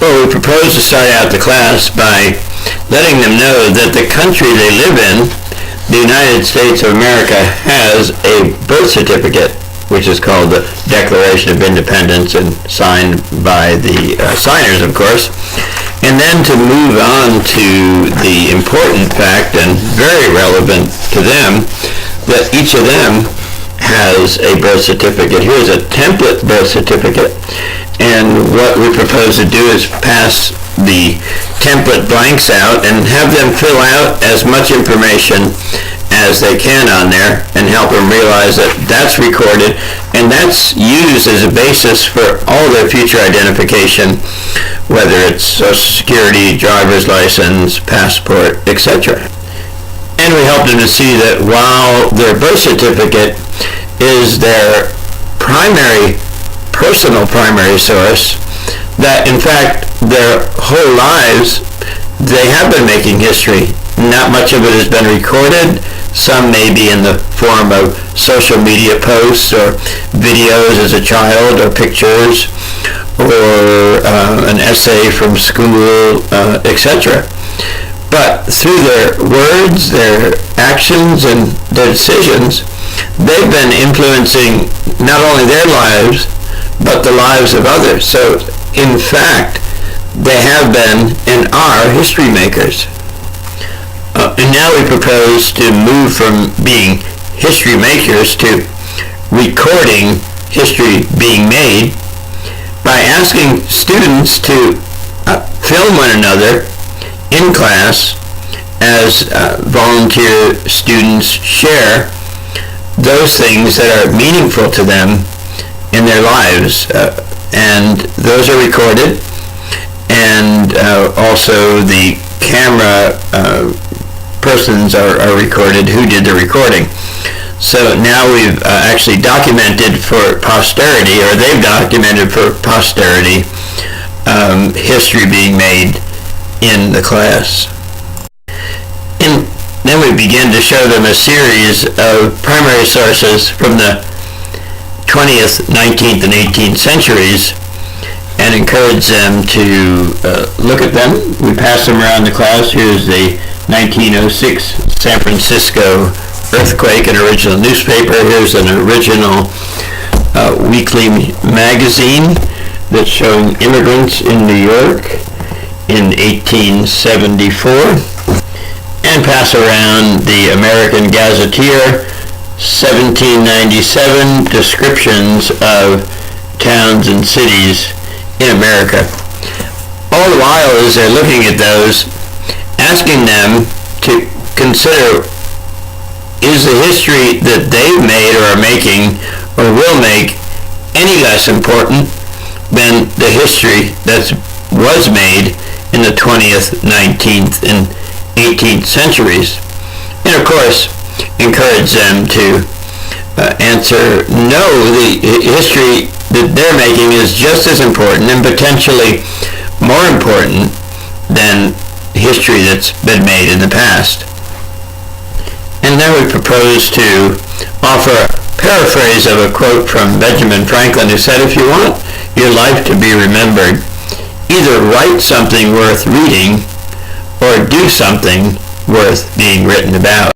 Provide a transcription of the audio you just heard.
Well, we propose to start out the class by letting them know that the country they live in, the United States of America, has a birth certificate, which is called the Declaration of Independence and signed by the signers, of course. And then to move on to the important fact, and very relevant to them, that each of them has a birth certificate. Here's a template birth certificate, and what we propose to do is pass the template blanks out and have them fill out as much information as they can on there and help them realize that that's recorded and that's used as a basis for all their future identification, whether it's Social Security, driver's license, passport, etc. And we help them to see that while their birth certificate is their personal primary source, that in fact their whole lives they have been making history. Not much of it has been recorded. Some may be in the form of social media posts or videos as a child or pictures or an essay from school, etc. But through their words, their actions, and their decisions, they've been influencing not only their lives, but the lives of others. So, in fact, they have been and are history makers. And now we propose to move from being history makers to recording history being made by asking students to film one another in class as volunteer students share those things that are meaningful to them in their lives, and those are recorded, and also the camera persons are recorded who did the recording. So now we've actually documented for posterity, or they've documented for posterity, history being made in the class. And then we begin to show them a series of primary sources from the 20th, 19th, and 18th centuries and encourage them to look at them. We pass them around the class. Here's the 1906 San Francisco earthquake, an original newspaper. Here's an original weekly magazine that's showing immigrants in New York in 1874. And pass around the American Gazetteer, 1797, descriptions of towns and cities in America. All the while as they're looking at those, asking them to consider, is the history that they've made or are making or will make any less important than the history that was made in the 20th, 19th, and 18th centuries? And of course, encourage them to answer, no, the history that they're making is just as important and potentially more important than history that's been made in the past. And then we propose to offer a paraphrase of a quote from Benjamin Franklin, who said, if you want your life to be remembered, either write something worth reading or do something worth being written about.